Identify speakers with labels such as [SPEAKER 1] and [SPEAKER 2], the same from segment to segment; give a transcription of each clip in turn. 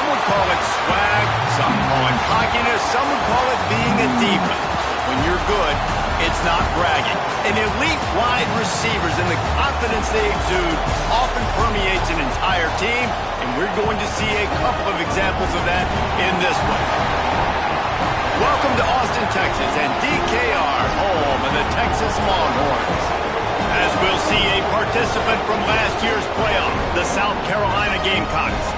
[SPEAKER 1] Some would call it swag, some call it cockiness, some would call it being a diva. When you're good, it's not bragging. And elite wide receivers and the confidence they exude often permeates an entire team, and we're going to see a couple of examples of that in this one. Welcome to Austin, Texas, and DKR, home of the Texas Longhorns. As we'll see a participant from last year's playoff, the South Carolina Gamecocks,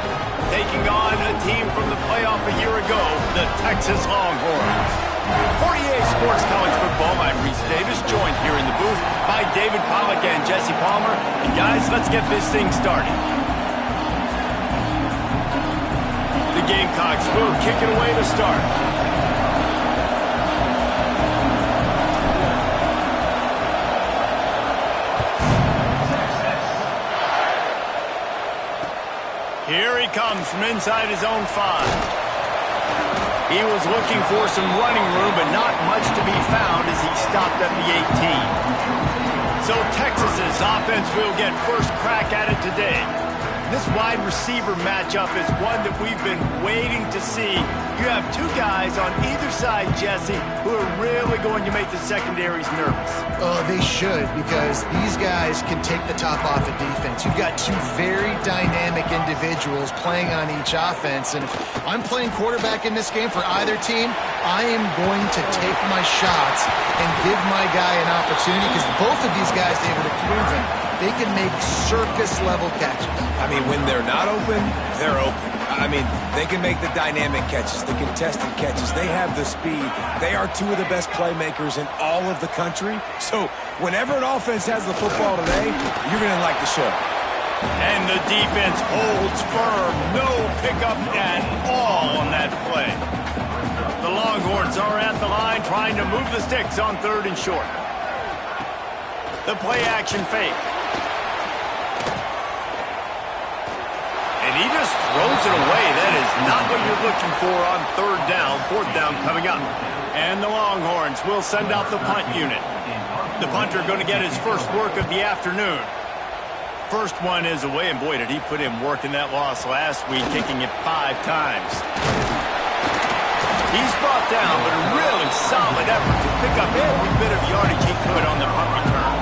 [SPEAKER 1] taking on a team from the playoff a year ago, the Texas Longhorns. 48 Sports College Football, I'm Reese Davis, joined here in the booth by David Pollack and Jesse Palmer. And guys, let's get this thing started. The Gamecocks will kick it away to start. Here he comes from inside his own 5. He was looking for some running room, but not much to be found as he stopped at the 18. So Texas's offense will get first crack at it today. This wide receiver matchup is one that we've been waiting to see. You have two guys on either side, Jesse, who are really going to make the secondaries nervous.
[SPEAKER 2] Oh, they should, because these guys can take the top off of defense. You've got two very dynamic individuals playing on each offense, and if I'm playing quarterback in this game for either team, I am going to take my shots and give my guy an opportunity, because both of these guys, they have proven they can make circus-level catches.
[SPEAKER 3] I mean, when they're not open, they're open. I mean, they can make the dynamic catches, the contested catches. They have the speed. They are two of the best playmakers in all of the country. So whenever an offense has the football today, you're going to like the show.
[SPEAKER 1] And the defense holds firm. No pickup at all on that play. The Longhorns are at the line trying to move the sticks on 3rd and short. The play-action fake. And he just throws it away. That is not what you're looking for on 3rd down. 4th down coming up. And the Longhorns will send out the punt unit. The punter going to get his first work of the afternoon. First one is away, and boy, did he put in work in that loss last week, kicking it 5 times. He's brought down, but a really solid effort to pick up every bit of yardage he could on the punt return.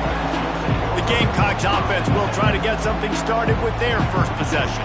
[SPEAKER 1] The Gamecocks offense will try to get something started with their first possession.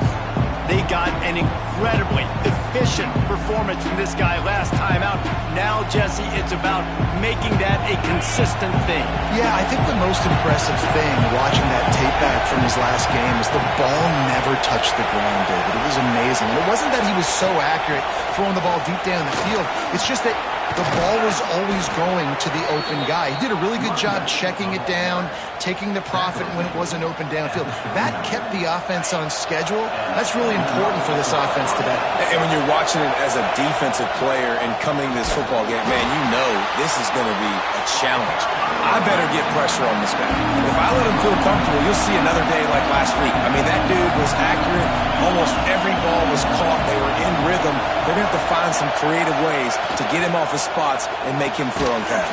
[SPEAKER 1] They got an incredibly efficient performance from this guy last time out. Now, Jesse, it's about making that a consistent thing.
[SPEAKER 2] Yeah, I think the most impressive thing watching that tape back from his last game is the ball never touched the ground, David. It was amazing. And it wasn't that he was so accurate throwing the ball deep down the field. It's just that the ball was always going to the open guy. He did a really good job checking it down, taking the profit when it wasn't open downfield. That kept the offense on schedule. That's really important for this offense today.
[SPEAKER 3] And when you're watching it as a defensive player and coming to this football game, man, you know this is going to be a challenge. I better get pressure on this guy. If I let him feel comfortable, you'll see another day like last week. I mean, that dude was accurate. Almost every ball was caught. They were in rhythm. They're going to have to find some creative ways to get him off his spots and make him throw and catch.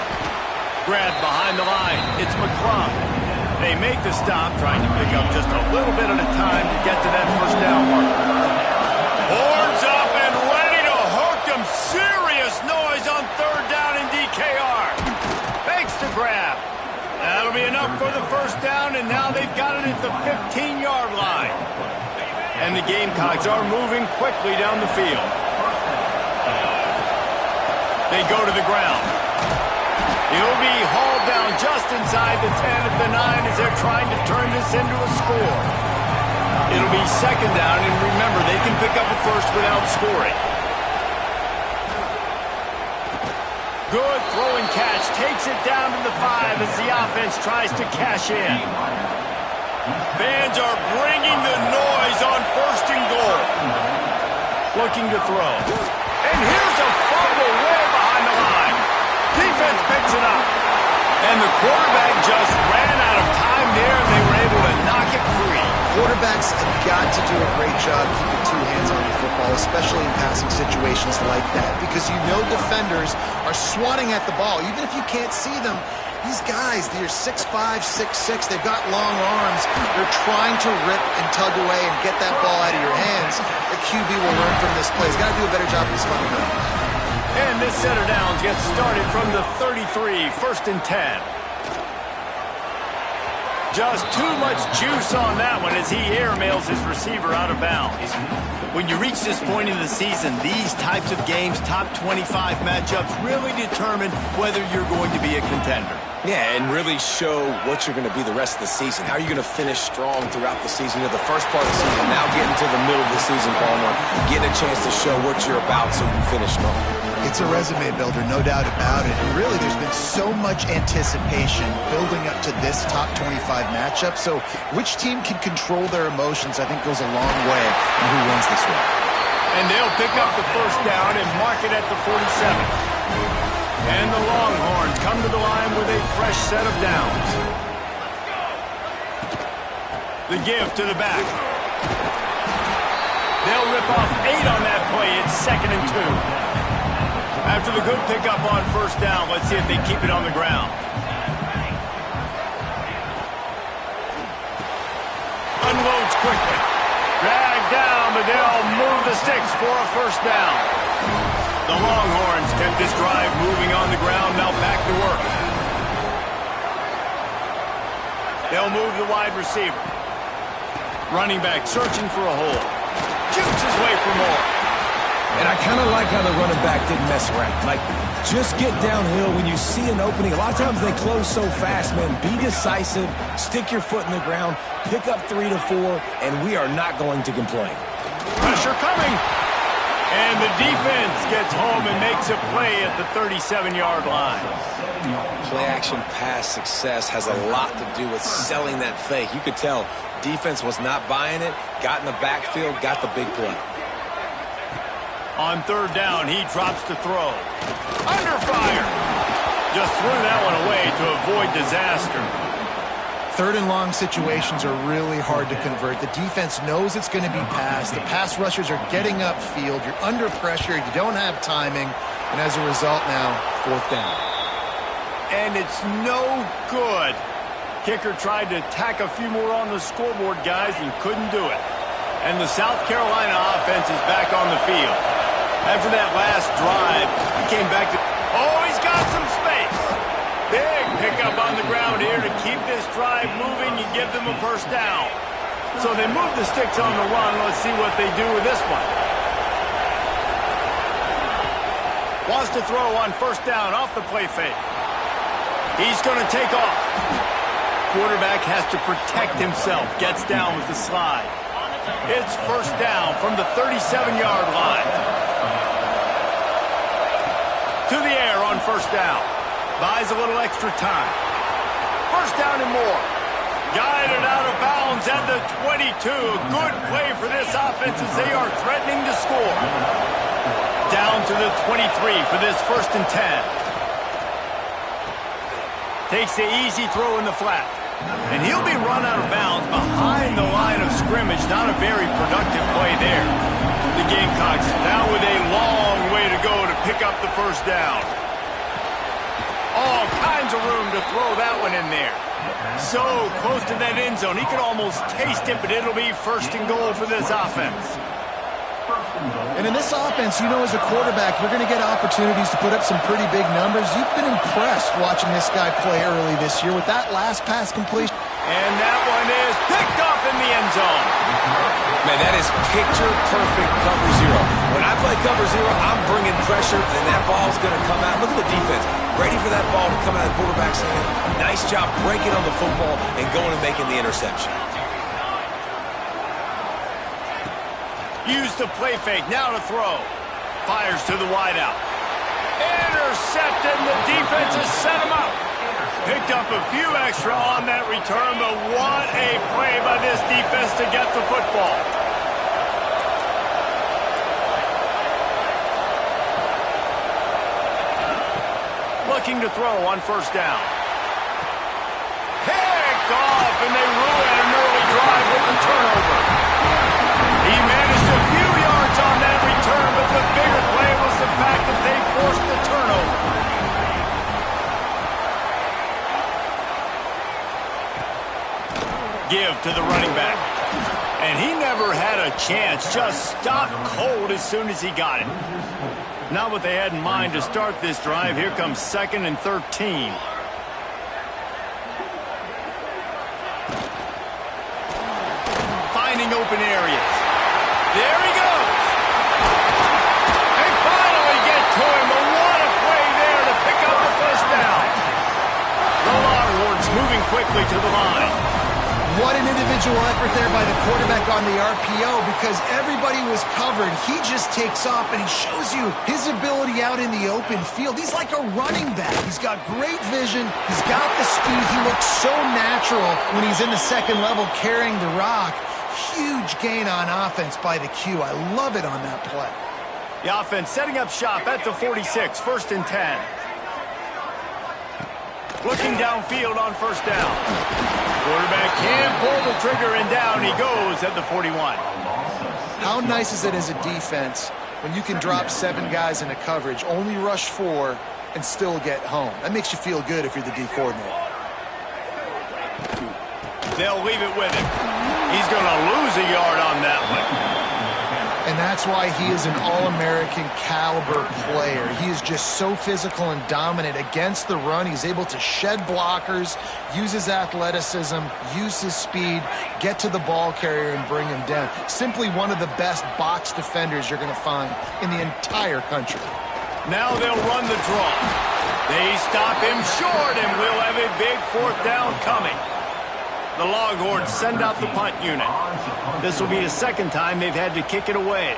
[SPEAKER 1] Grabbed behind the line. It's McCrum. They make the stop, trying to pick up just a little bit at a time to get to that first down mark. Horns up and ready to hook them. Serious noise on 3rd down in DKR. Fakes to grab. That'll be enough for the first down, and now they've got it at the 15-yard line. And the Gamecocks are moving quickly down the field. They go to the ground. He'll be hauled down just inside the 10 at the 9 as they're trying to turn this into a score. It'll be 2nd down, and remember, they can pick up a first without scoring. Good throw and catch. Takes it down to the 5 as the offense tries to cash in. Fans are bringing the noise on 1st and goal. Looking to throw. And here's a fumble way behind the line. Defense picks it up. And the quarterback just ran out of time there, and they were able to knock it free.
[SPEAKER 2] Quarterbacks have got to do a great job keeping 2 hands on the football, especially in passing situations like that, because you know defenders are swatting at the ball. Even if you can't see them, these guys, they're 6'5", 6'6", they've got long arms. They're trying to rip and tug away and get that ball out of your hands. The QB will learn from this play. He's got to do a better job of his fundamentals.
[SPEAKER 1] And this set of downs gets started from the 33, 1st and 10. Just too much juice on that one as he airmails his receiver out of bounds. When you reach this point in the season, these types of games, top 25 matchups, really determine whether you're going to be a contender.
[SPEAKER 3] Yeah, and really show what you're going to be the rest of the season. How are you going to finish strong throughout the season? You know, the first part of the season, now getting to the middle of the season, Palmer, getting a chance to show what you're about so you can finish strong.
[SPEAKER 2] It's a resume builder, no doubt about it. And really, there's been so much anticipation building up to this top 25 matchup. So which team can control their emotions, I think, goes a long way in who wins this one.
[SPEAKER 1] And they'll pick up the first down and mark it at the 47. And the Longhorns come to the line with a fresh set of downs. The give to the back. They'll rip off 8 on that play. It's 2nd and 2. After the good pickup on first down, let's see if they keep it on the ground. Unloads quickly. Dragged down, but they'll move the sticks for a first down. The Longhorns kept this drive moving on the ground, now back to work. They'll move the wide receiver. Running back searching for a hole. Shoots his way for more.
[SPEAKER 3] And I kind of like how the running back didn't mess around. Like, just get downhill when you see an opening. A lot of times they close so fast, man. Be decisive, stick your foot in the ground, pick up 3 to 4, and we are not going to complain.
[SPEAKER 1] Pressure coming. And the defense gets home and makes a play at the 37-yard line.
[SPEAKER 3] Play-action pass success has a lot to do with selling that fake. You could tell defense was not buying it, got in the backfield, got the big play.
[SPEAKER 1] On third down, he drops to throw. Under fire. Just threw that one away to avoid disaster.
[SPEAKER 2] 3rd and long situations are really hard to convert. The defense knows it's going to be passed. The pass rushers are getting upfield. You're under pressure. You don't have timing. And as a result now, 4th down.
[SPEAKER 1] And it's no good. Kicker tried to tack a few more on the scoreboard, guys, and couldn't do it. And the South Carolina offense is back on the field. After that last drive, he came back to... Oh, he's got some space. Big pickup on the ground here to keep this drive moving and give them a first down. So they move the sticks on the run. Let's see what they do with this one. Wants to throw on first down off the play fake. He's going to take off. Quarterback has to protect himself. Gets down with the slide. It's first down from the 37-yard line. To the air on first down. Buys a little extra time. First down and more. Guided out of bounds at the 22. Good play for this offense as they are threatening to score. Down to the 23 for this 1st and 10. Takes the easy throw in the flat. And he'll be run out of bounds behind the line of scrimmage. Not a very productive play there. The Gamecocks now with a long way to go to pick up the first down. All kinds of room to throw that one in there. So close to that end zone. He could almost taste it, but it'll be 1st and goal for this offense.
[SPEAKER 2] And in this offense, you know, as a quarterback, you're going to get opportunities to put up some pretty big numbers. You've been impressed watching this guy play early this year with that last pass completion.
[SPEAKER 1] And that one is picked off in the end zone.
[SPEAKER 3] Man, that is picture-perfect cover zero. When I play cover zero, I'm bringing pressure, and that ball's going to come out. Look at the defense. Ready for that ball to come out of the quarterback's hand. Nice job breaking on the football and going and making the interception.
[SPEAKER 1] Use the play fake, now to throw. Fires to the wideout. Intercepted, the defense has set him up. Picked up a few extra on that return, but what a play by this defense to get the football. Looking to throw on first down. Picked off, and they ruin an early drive with the turnover. He managed a few yards on to the running back. And he never had a chance, just stopped cold as soon as he got it. Not what they had in mind to start this drive. Here comes 2nd and 13. Finding open areas. There he goes. They finally get to him, but what a play there to pick up the first down. The Longhorns moving quickly to the line.
[SPEAKER 2] What an individual effort there by the quarterback on the RPO, because everybody was covered. He just takes off, and he shows you his ability out in the open field. He's like a running back. He's got great vision. He's got the speed. He looks so natural when he's in the second level carrying the rock. Huge gain on offense by the Q. I love it on that play.
[SPEAKER 1] The offense setting up shop at the 46, 1st and 10. Looking downfield on first down. Quarterback can't pull the trigger, and down he goes at the 41.
[SPEAKER 2] How nice is it as a defense when you can drop 7 guys into coverage, only rush 4, and still get home? That makes you feel good if you're the D coordinator.
[SPEAKER 1] They'll leave it with him. He's going to lose a yard on that one.
[SPEAKER 2] And that's why he is an All-American caliber player. He is just so physical and dominant against the run. He's able to shed blockers, use his athleticism, use his speed, get to the ball carrier and bring him down. Simply one of the best box defenders you're going to find in the entire country.
[SPEAKER 1] Now they'll run the draw. They stop him short, and we'll have a big 4th down coming. The Longhorns send out the punt unit. This will be the 2nd time they've had to kick it away.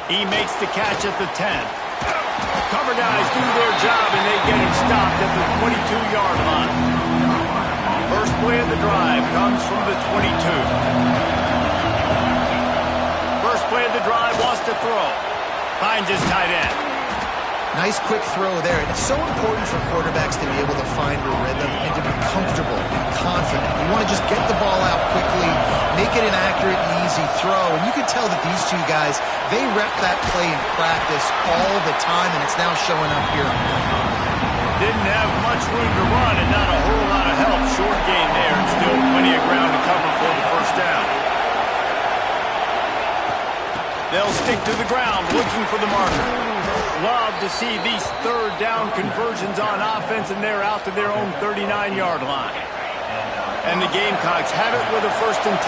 [SPEAKER 1] He makes the catch at the 10. Cover guys do their job, and they get him stopped at the 22-yard line. First play of the drive comes from the 22. First play of the drive, wants to throw. Finds his tight end.
[SPEAKER 2] Nice quick throw there. And it's so important for quarterbacks to be able to find a rhythm and to be comfortable and confident. You want to just get the ball out quickly, make it an accurate and easy throw. And you can tell that these 2 guys, they rep that play in practice all the time, and it's now showing up here.
[SPEAKER 1] Didn't have much room to run and not a whole lot of help. Short gain there, and still plenty of ground to cover for the first down. They'll stick to the ground looking for the marker. Love to see these 3rd down conversions on offense, and they're out to their own 39-yard line. And the Gamecocks have it with a 1st and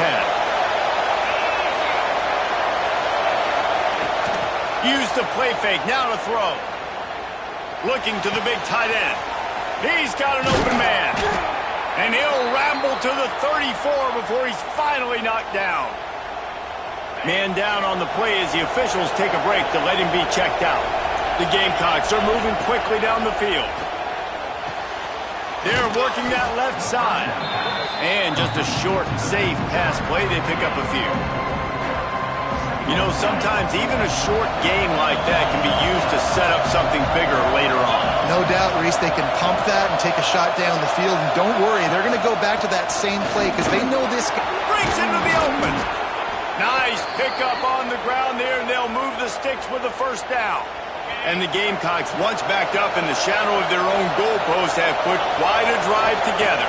[SPEAKER 1] 10. Use the play fake, now to throw. Looking to the big tight end. He's got an open man. And he'll ramble to the 34 before he's finally knocked down. Man down on the play as the officials take a break to let him be checked out. The Gamecocks are moving quickly down the field. They're working that left side. And just a short, safe pass play, they pick up a few. You know, sometimes even a short game like that can be used to set up something bigger later on.
[SPEAKER 2] No doubt, Reese, they can pump that and take a shot down the field. And don't worry, they're going to go back to that same play because they know this guy
[SPEAKER 1] breaks into the open. Nice pickup on the ground there, and they'll move the sticks with the first down. And the Gamecocks, once backed up in the shadow of their own goalpost, have put quite a drive together.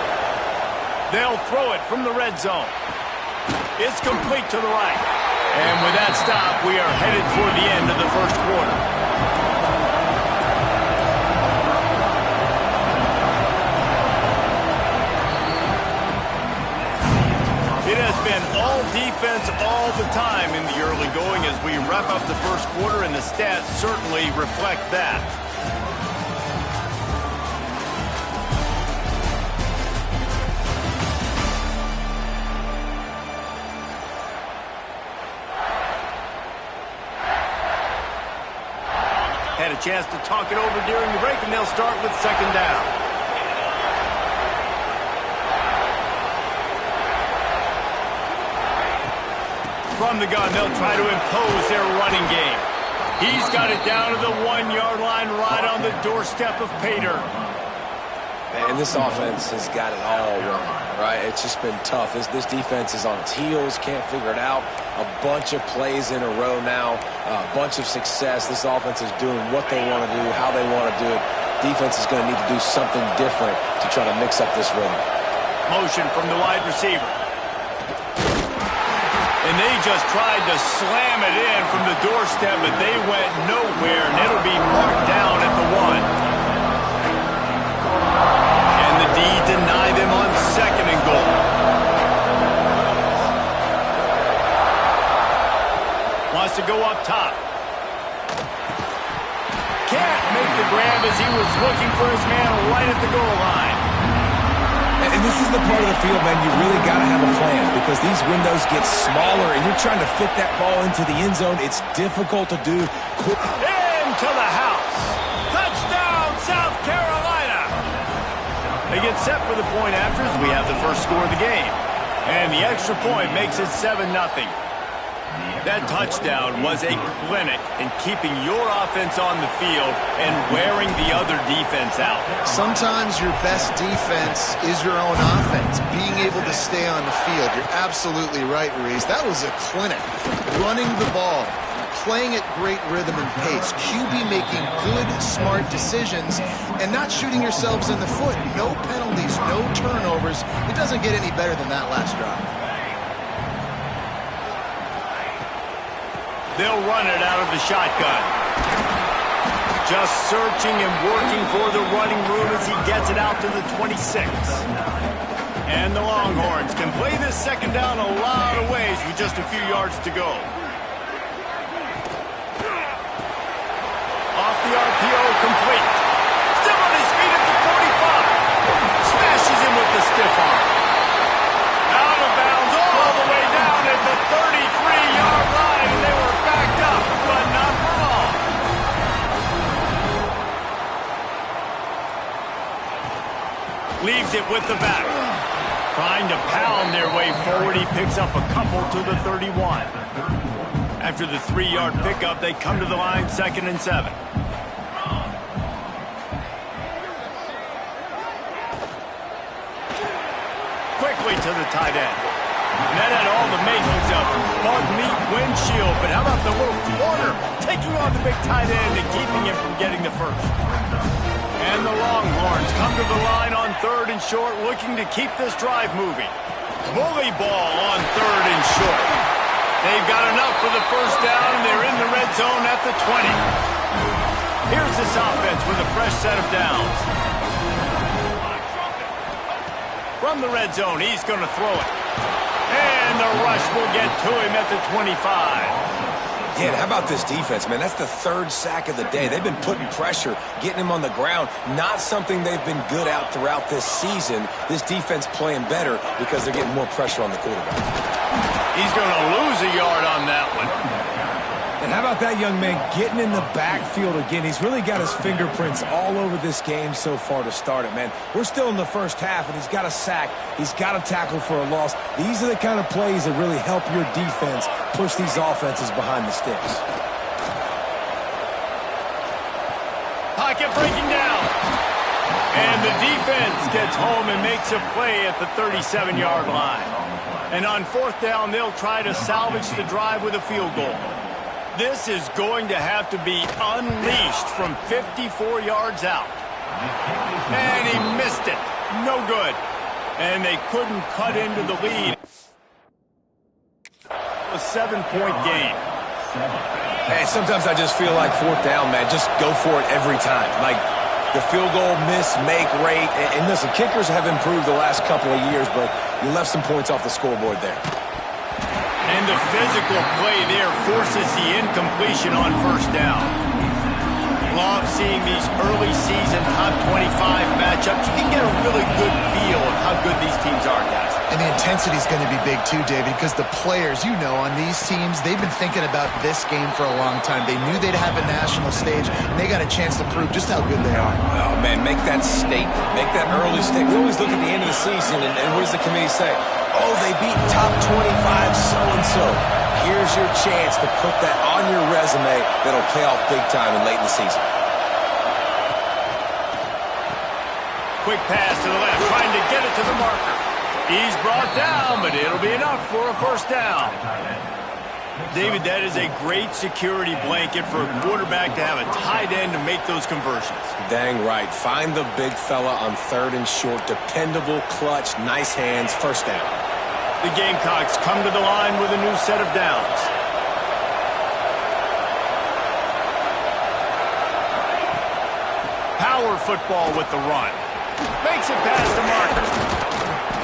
[SPEAKER 1] They'll throw it from the red zone. It's complete to the right. And with that stop, we are headed toward the end of the first quarter. It has been all defense all the time in the early going as we wrap up the first quarter, and the stats certainly reflect that. Had a chance to talk it over during the break, and they'll start with 2nd down. From the gun, they'll try to impose their running game. He's got it down to the 1-yard line, right on the doorstep of Pater.
[SPEAKER 3] And this offense has got it all wrong, right? It's just been tough. This defense is on its heels, can't figure it out. A bunch of plays in a row now, a bunch of success. This offense is doing what they want to do, how they want to do it. defense is going to need to do something different to try to mix up this rhythm.
[SPEAKER 1] Motion from the wide receiver. And they just tried to slam it in from the doorstep, but they went nowhere, and it'll be marked down at the 1. And the D deny them on 2nd and goal. Wants to go up top. Can't make the grab as he was looking for his man right at the goal line.
[SPEAKER 3] And this is the part of the field, man, you really got to have a plan because these windows get smaller and you're trying to fit that ball into the end zone. It's difficult to do.
[SPEAKER 1] Into the house. Touchdown, South Carolina. They get set for the point after as we have the first score of the game. And the extra point makes it 7-0. That touchdown was a clinic in keeping your offense on the field and wearing the other defense out.
[SPEAKER 2] Sometimes your best defense is your own offense, being able to stay on the field. You're absolutely right, Reese. That was a clinic. Running the ball, playing at great rhythm and pace, QB making good, smart decisions, and not shooting yourselves in the foot. No penalties, no turnovers. It doesn't get any better than that last drive.
[SPEAKER 1] They'll run it out of the shotgun. Just searching and working for the running room as he gets it out to the 26. And the Longhorns can play this second down a lot of ways with just a few yards to go. Off the RPO, complete. Still on his feet at the 45. Smashes him with the stiff arm. Out of bounds all the way down at the 33-yard line. And they were backed up, but not for long. Leaves it with the back. Trying to pound their way forward. He picks up a couple to the 31. After the 3-yard pickup, they come to the line 2nd and 7. Quickly to the tight end. And that had all the makings of bug meat windshield, but how about the little corner taking on the big tight end and keeping him from getting the first? And the Longhorns come to the line on 3rd and short, looking to keep this drive moving. Bully ball on 3rd and short. They've got enough for the first down, and they're in the red zone at the 20. Here's this offense with a fresh set of downs. From the red zone, he's going to throw it. And the rush will get to him at the 25.
[SPEAKER 3] Yeah, and how about this defense, man? That's the 3rd sack of the day. They've been putting pressure, getting him on the ground. Not something they've been good at throughout this season. This defense playing better because they're getting more pressure on the quarterback.
[SPEAKER 1] He's going to lose a yard on that one.
[SPEAKER 3] And how about that young man getting in the backfield again? He's really got his fingerprints all over this game so far to start it, man. We're still in the first half, and he's got a sack. He's got a tackle for a loss. These are the kind of plays that really help your defense push these offenses behind the sticks.
[SPEAKER 1] Pocket breaking down. And the defense gets home and makes a play at the 37-yard line. And on 4th down, they'll try to salvage the drive with a field goal. This is going to have to be unleashed from 54 yards out. And he missed it. No good. And they couldn't cut into the lead. A 7-point game.
[SPEAKER 3] Hey, sometimes I just feel like 4th down, man. Just go for it every time. Like the field goal miss, make rate. And listen, kickers have improved the last couple of years, but you left some points off the scoreboard there.
[SPEAKER 1] And the physical play there forces the incompletion on 1st down. Love seeing these early season top 25 matchups. You can get a really good feel of how good these teams are, guys.
[SPEAKER 2] And the intensity is going to be big too, David, because the players, you know, on these teams, they've been thinking about this game for a long time. They knew they'd have a national stage, and they got a chance to prove just how good they are.
[SPEAKER 3] Oh, man, make that statement. Make that early statement. We always look at the end of the season, and what does the committee say? Oh, they beat top 25 so-and-so. Here's your chance to put that on your resume that'll pay off big time and late in the season.
[SPEAKER 1] Quick pass to the left, trying to get it to the marker. He's brought down, but it'll be enough for a 1st down. David, that is a great security blanket for a quarterback to have a tight end to make those conversions.
[SPEAKER 3] Dang right. Find the big fella on 3rd and short. Dependable, clutch, nice hands, first down.
[SPEAKER 1] The Gamecocks come to the line with a new set of downs. Power football with the run. Makes it past the marker.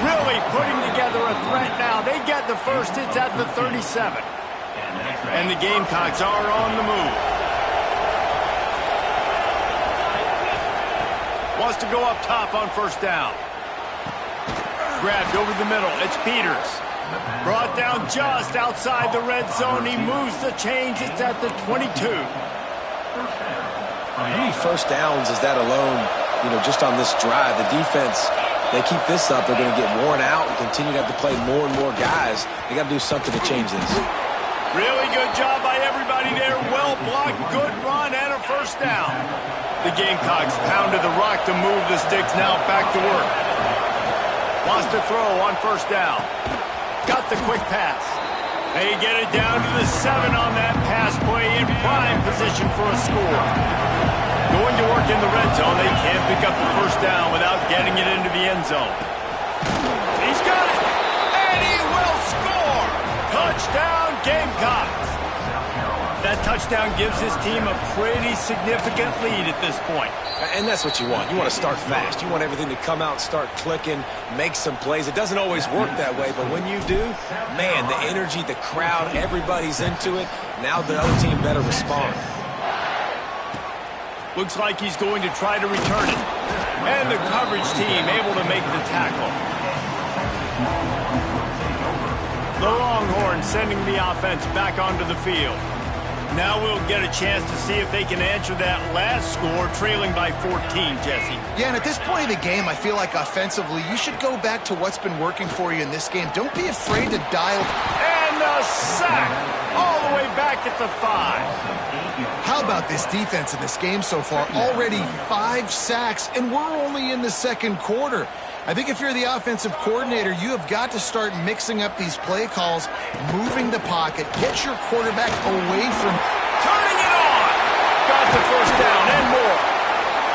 [SPEAKER 1] Really putting together a threat now. They get the first. It's at the 37. And the Gamecocks are on the move. Wants to go up top on first down. Grabbed over the middle. It's Peters. Brought down just outside the red zone. He moves the chains. It's at the 22.
[SPEAKER 3] How many first downs is that alone, just on this drive? The defense, they keep this up, they're going to get worn out and continue to have to play more and more guys. They got to do something to change this.
[SPEAKER 1] Really good job by everybody there. Well blocked, good run, and a first down. The Gamecocks pounded the rock to move the sticks. Now back to work. Wants to throw on first down. Got the quick pass. They get it down to the 7 on that pass play, in prime position for a score. Going to work in the red zone. They can't pick up the first down without getting it into the end zone. He's got it, and he will score. Touchdown, Gamecocks. That touchdown gives his team a pretty significant lead at this point.
[SPEAKER 3] And that's what you want. You want to start fast. You want everything to come out, start clicking, make some plays. It doesn't always work that way, but when you do, man, the energy, the crowd, everybody's into it. Now the other team better respond.
[SPEAKER 1] Looks like he's going to try to return it. And the coverage team able to make the tackle. The Longhorns sending the offense back onto the field. Now we'll get a chance to see if they can answer that last score, trailing by 14, Jesse.
[SPEAKER 2] Yeah, and at this point of the game, I feel like offensively, you should go back to what's been working for you in this game. Don't be afraid to dial.
[SPEAKER 1] And a sack all the way back at the 5.
[SPEAKER 2] How about this defense in this game so far? Already 5 sacks, and we're only in the second quarter. I think if you're the offensive coordinator, you have got to start mixing up these play calls, moving the pocket, get your quarterback away from...
[SPEAKER 1] Turning it on! Got the first down and more.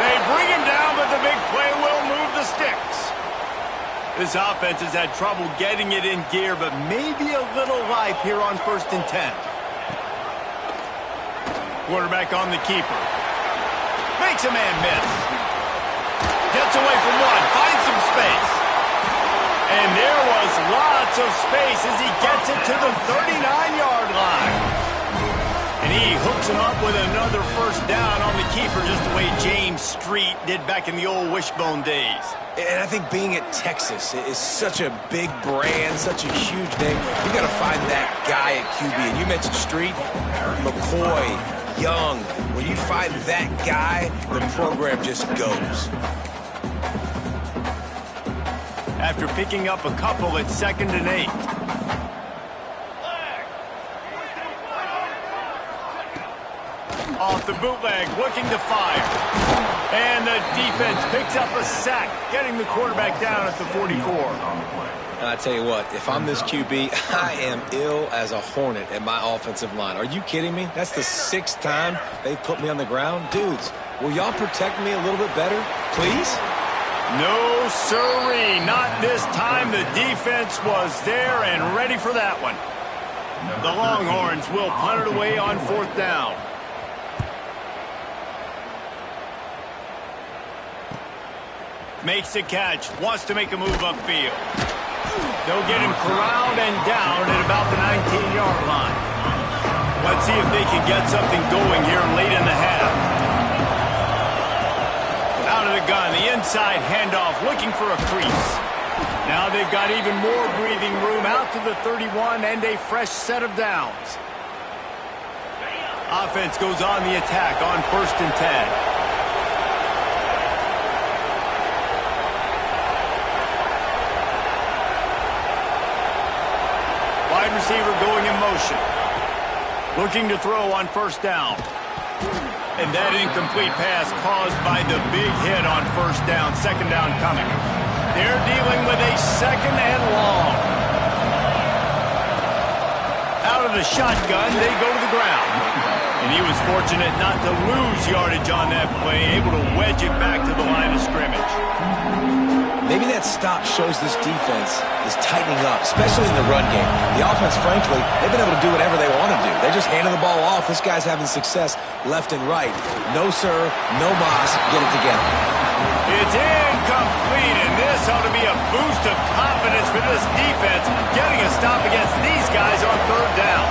[SPEAKER 1] They bring him down, but the big play will move the sticks. This offense has had trouble getting it in gear, but maybe a little life here on 1st and 10. Quarterback on the keeper. Makes a man miss. Gets away from one. Finds some space. And there was lots of space as he gets it to the 39-yard line. And he hooks him up with another first down on the keeper, just the way James Street did back in the old Wishbone days.
[SPEAKER 3] And I think being at Texas is such a big brand, such a huge name. You got to find that guy at QB. And you mentioned Street, McCoy, Young. When you find that guy, the program just goes.
[SPEAKER 1] After picking up a couple at 2nd and 8. Off the bootleg, looking to fire. And the defense picks up a sack, getting the quarterback down at the 44.
[SPEAKER 3] And I tell you what, if I'm this QB, I am ill as a hornet at my offensive line. Are you kidding me? That's the 6th time they've put me on the ground. Dudes, will y'all protect me a little bit better, please?
[SPEAKER 1] No, sirree. Not this time. The defense was there and ready for that one. The Longhorns will punt it away on 4th down. Makes the catch. Wants to make a move upfield. They'll get him corralled and down at about the 19-yard line. Let's see if they can get something going here late in the half. Out of the gun, the inside handoff, looking for a crease. Now they've got even more breathing room out to the 31 and a fresh set of downs. Offense goes on the attack on 1st and 10. Wide receiver going in motion. Looking to throw on 1st down. And that incomplete pass caused by the big hit on 1st down. 2nd down coming. They're dealing with a 2nd and long. Out of out of the shotgun, they go to the ground. And he was fortunate not to lose yardage on that play, able to wedge it back to the line of scrimmage.
[SPEAKER 3] Maybe that stop shows this defense is tightening up, especially in the run game. The offense, frankly, they've been able to do whatever they want to do. They're just handing the ball off. This guy's having success left and right. No, sir, no mas, get it together.
[SPEAKER 1] It's incomplete, and this ought to be a boost of confidence for this defense, getting a stop against these guys on third down.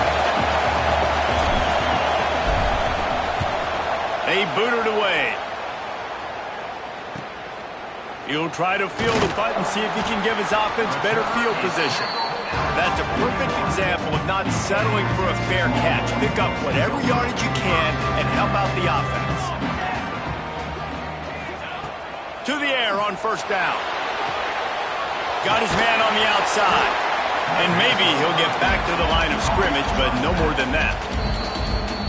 [SPEAKER 1] They boot it away. He'll try to field the punt and see if he can give his offense better field position. That's a perfect example of not settling for a fair catch. Pick up whatever yardage you can and help out the offense. To the air on first down. Got his man on the outside. And maybe he'll get back to the line of scrimmage, but no more than that.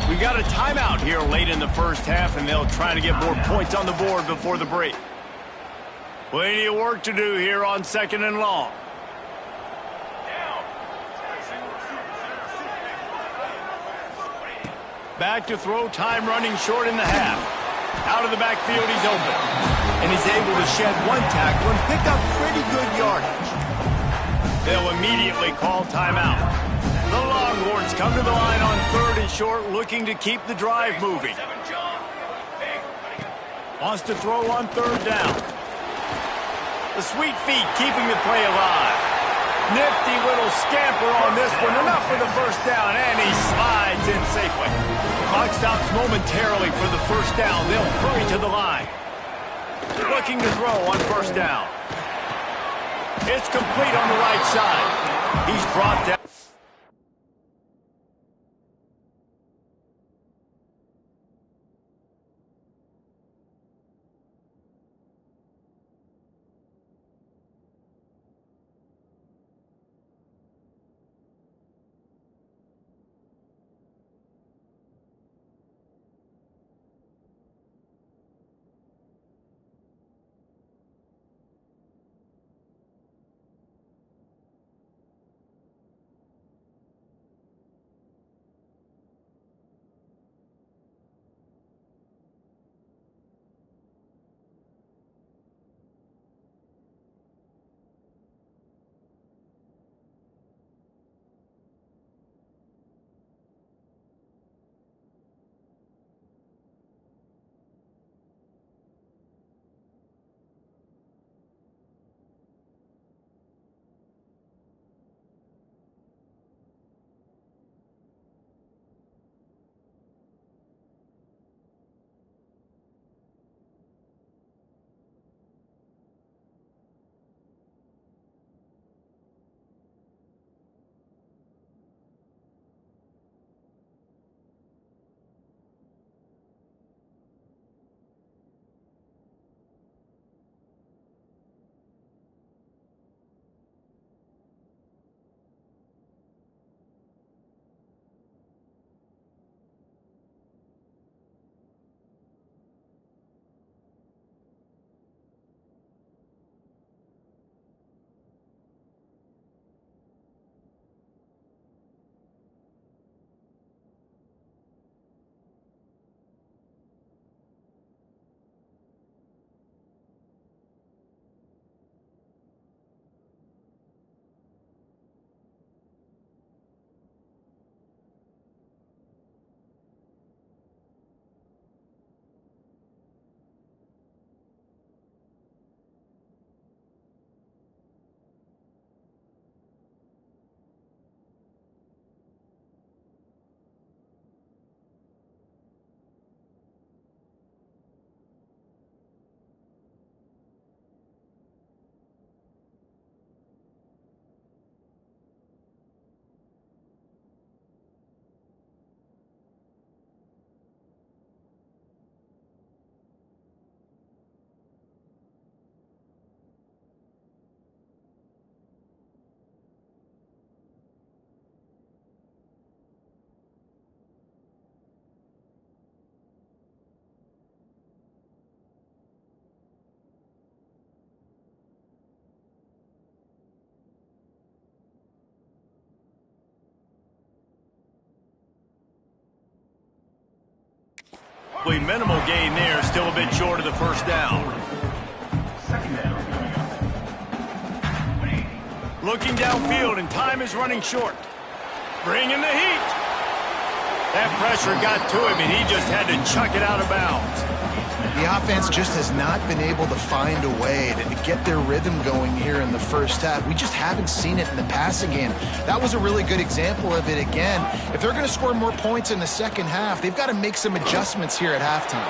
[SPEAKER 1] We got a timeout here late in the first half, and they'll try to get more points on the board before the break. Plenty of work to do here on 2nd and long. Back to throw, time running short in the half. Out of the backfield, he's open. And he's able to shed one tackle and pick up pretty good yardage. They'll immediately call timeout. The Longhorns come to the line on 3rd and short, looking to keep the drive moving. Wants to throw on 3rd down. The sweet feet keeping the play alive. Nifty little scamper on this one. Enough for the first down, and he slides in safely. Clock stops momentarily for the first down. They'll hurry to the line. Looking to throw on first down. It's complete on the right side. He's brought down. relatively minimal gain there, still a bit short of the first down. Looking downfield, and time is running short. Bringing the heat. That pressure got to him, and he just had to chuck it out of bounds.
[SPEAKER 2] The offense just has not been able to find a way to get their rhythm going here in the first half. We just haven't seen it in the passing game. That was a really good example of it again. If they're going to score more points in the second half, they've got to make some adjustments here at halftime.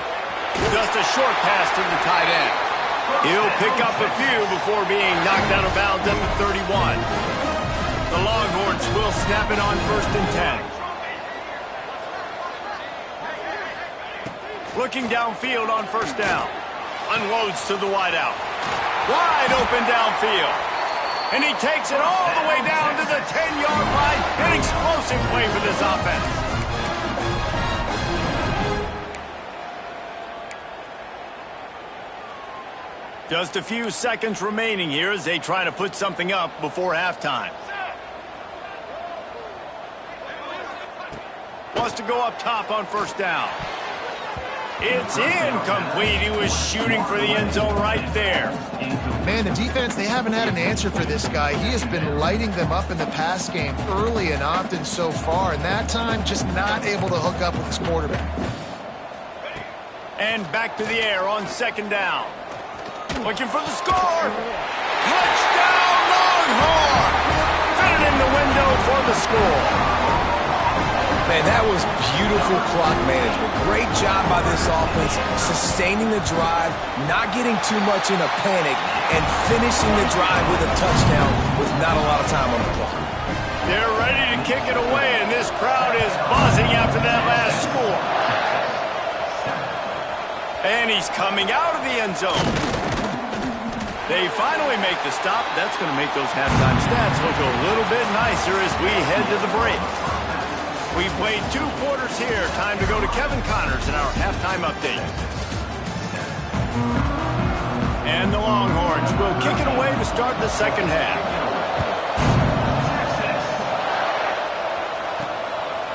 [SPEAKER 1] Just a short pass to the tight end. He'll pick up a few before being knocked out of bounds at the 31. The Longhorns will snap it on 1st and 10. Looking downfield on 1st down. Unloads to the wideout. Wide open downfield. And he takes it all the way down to the 10-yard line. An explosive play for this offense. Just a few seconds remaining here as they try to put something up before halftime. Wants to go up top on 1st down. It's incomplete. He was shooting for the end zone right there.
[SPEAKER 2] Man, the defense, they haven't had an answer for this guy. He has been lighting them up in the pass game early and often so far, and that time just not able to hook up with his quarterback.
[SPEAKER 1] And back to the air on 2nd down. Looking for the score. Touchdown, Longhorn! Fit it in the window for the score.
[SPEAKER 3] Man, that was beautiful clock management. Great job by this offense, sustaining the drive, not getting too much in a panic, and finishing the drive with a touchdown with not a lot of time on the clock.
[SPEAKER 1] They're ready to kick it away, and this crowd is buzzing after that last score. And he's coming out of the end zone. They finally make the stop. That's going to make those halftime stats look a little bit nicer as we head to the break. We've played 2 quarters here. Time to go to Kevin Connors in our halftime update. And the Longhorns will kick it away to start the second half.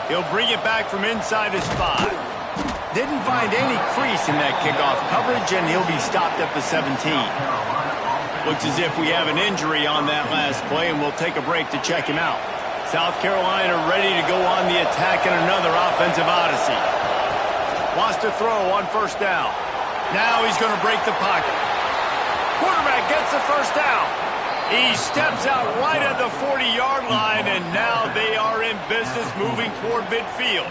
[SPEAKER 1] He'll bring it back from inside his 5. Didn't find any crease in that kickoff coverage, and he'll be stopped at the 17. Looks as if we have an injury on that last play, and we'll take a break to check him out. South Carolina ready to go on the attack in another offensive odyssey. Wants to throw on 1st down. Now he's going to break the pocket. Quarterback gets the 1st down. He steps out right at the 40-yard line, and now they are in business moving toward midfield.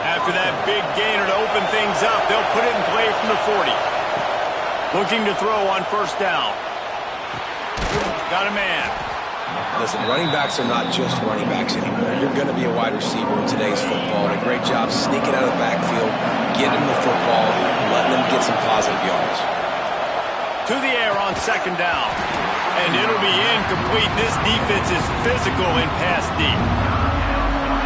[SPEAKER 1] After that big gainer to open things up, they'll put it in play from the 40. Looking to throw on 1st down. Got a man.
[SPEAKER 3] Listen, running backs are not just running backs anymore. You're going to be a wide receiver in today's football. And a great job sneaking out of the backfield, getting the football, letting them get some positive yards.
[SPEAKER 1] To the air on 2nd down. And it'll be incomplete. This defense is physical in pass deep.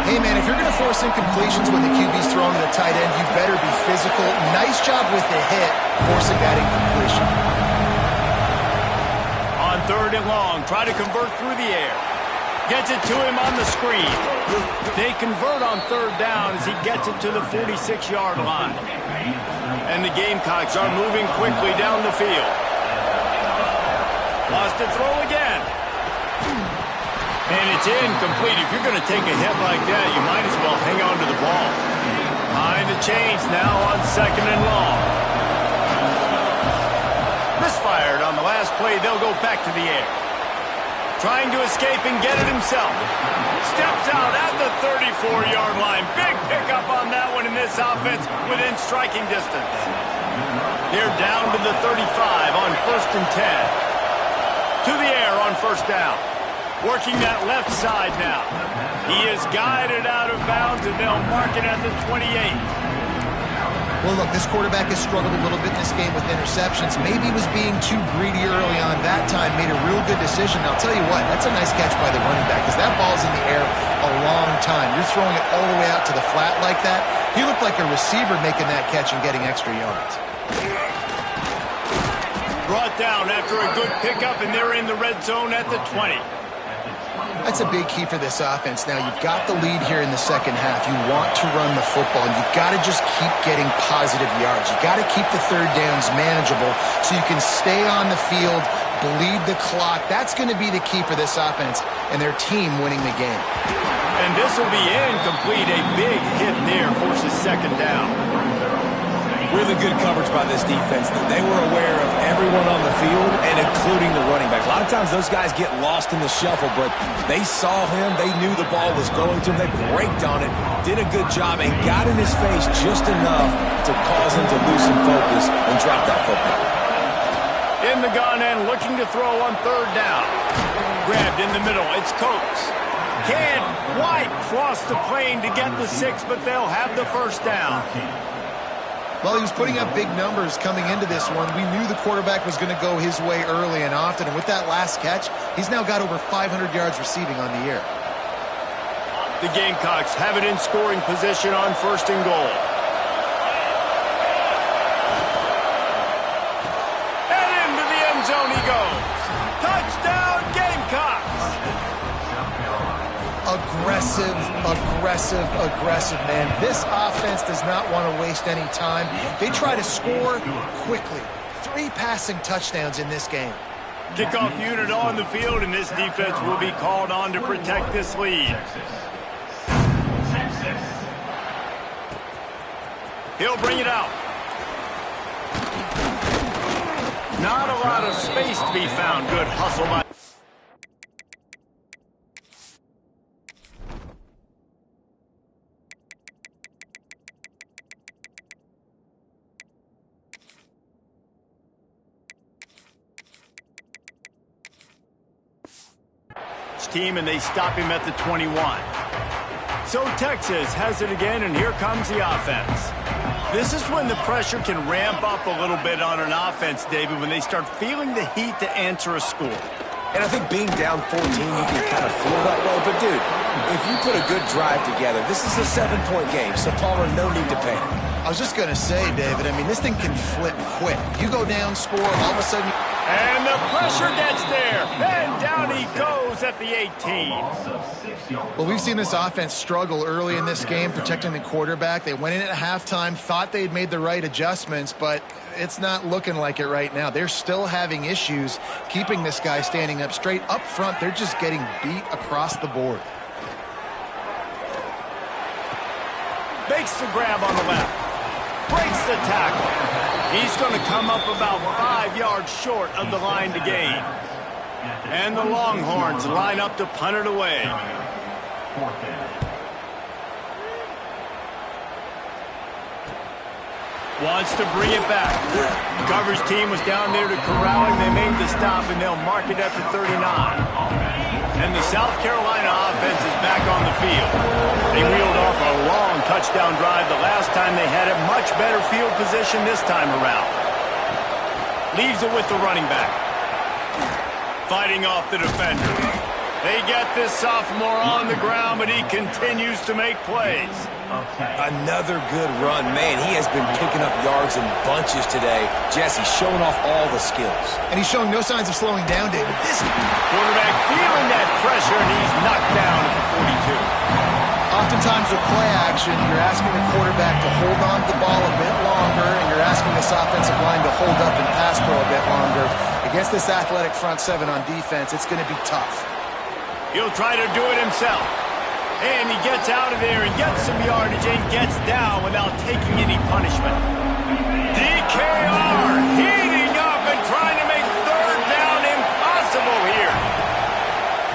[SPEAKER 2] Hey, man, if you're going to force incompletions when the QB's throwing to the tight end, you better be physical. Nice job with the hit, forcing that incompletion.
[SPEAKER 1] On 3rd and long, try to convert through the air. Gets it to him on the screen. They convert on 3rd down as he gets it to the 46-yard line. And the Gamecocks are moving quickly down the field. Wants to throw again. And it's incomplete. If you're going to take a hit like that, you might as well hang on to the ball. Behind the chains now on 2nd and long. Misfired on the last play. They'll go back to the air. Trying to escape and get it himself. Steps out at the 34-yard line. Big pickup on that one in this offense within striking distance. They're down to the 35 on 1st and 10. To the air on 1st down. Working that left side now. He is guided out of bounds, and they'll mark it at the 28.
[SPEAKER 2] Well, look, this quarterback has struggled a little bit in this game with interceptions. Maybe he was being too greedy early on. That time made a real good decision. I'll tell you what, that's a nice catch by the running back because that ball's in the air a long time. You're throwing it all the way out to the flat like that. He looked like a receiver making that catch and getting extra yards.
[SPEAKER 1] Brought down after a good pickup, and they're in the red zone at the 20.
[SPEAKER 2] That's a big key for this offense. Now, you've got the lead here in the second half. You want to run the football, and you've got to just keep getting positive yards. You've got to keep the third downs manageable so you can stay on the field, bleed the clock. That's going to be the key for this offense and their team winning the game.
[SPEAKER 1] And this will be incomplete. A big hit there forces second down.
[SPEAKER 3] Really good coverage by this defense. They were aware of everyone on the field and including the running back. A lot of times those guys get lost in the shuffle, but they saw him. They knew the ball was going to him. They braked on it, did a good job, and got in his face just enough to cause him to lose some focus and drop that football.
[SPEAKER 1] In the gun and looking to throw on third down. Grabbed in the middle. It's Coates. Can't quite cross the plane to get the 6, but they'll have the first down.
[SPEAKER 2] Well, he was putting up big numbers coming into this one. We knew the quarterback was going to go his way early and often, and with that last catch, he's now got over 500 yards receiving on the year.
[SPEAKER 1] The Gamecocks have it in scoring position on first and goal. And into the end zone he goes. Touchdown, Gamecocks!
[SPEAKER 2] Aggressive, aggressive, aggressive, man. This offense does not want to waste any time. They try to score quickly. 3 passing touchdowns in this game.
[SPEAKER 1] Kickoff unit on the field, and this defense will be called on to protect this lead. He'll bring it out. Not a lot of space to be found. Good hustle by... team, and they stop him at the 21. So Texas has it again, and here comes the offense. This is when the pressure can ramp up a little bit on an offense, David, when they start feeling the heat to answer a score.
[SPEAKER 3] And I think being down 14, you can kind of feel that way. But, dude, if you put a good drive together, this is a 7-point game, so Palmer, no need to panic.
[SPEAKER 2] I was just going to say, David, I mean, this thing can flip quick. You go down, score, all of a sudden...
[SPEAKER 1] And the pressure gets there. And down he goes at the 18.
[SPEAKER 2] Well, we've seen this offense struggle early in this game, protecting the quarterback. They went in at halftime, thought they'd made the right adjustments, but it's not looking like it right now. They're still having issues keeping this guy standing up straight. Up front, they're just getting beat across the board.
[SPEAKER 1] Makes the grab on the left. Breaks the tackle. He's going to come up about 5 yards short of the line to gain. And the Longhorns line up to punt it away. Wants to bring it back. The coverage team was down there to corral him. They made the stop, and they'll mark it at the 39. And the South Carolina offense is back on the field. They reeled off a long touchdown drive the last time they had it. Much better field position this time around. Leaves it with the running back. Fighting off the defender. They get this sophomore on the ground, but he continues to make plays.
[SPEAKER 3] Another good run. Man, he has been picking up yards in bunches today. Jesse showing off all the skills.
[SPEAKER 2] And he's showing no signs of slowing down, David. This
[SPEAKER 1] quarterback feeling that pressure, and he's knocked down at the 42.
[SPEAKER 2] Oftentimes with play action, you're asking the quarterback to hold on to the ball a bit longer, and you're asking this offensive line to hold up and pass pro a bit longer. Against this athletic front seven on defense, it's going to be tough.
[SPEAKER 1] He'll try to do it himself. And he gets out of there and gets some yardage and gets down without taking any punishment. DKR heating up and trying to make third down impossible here.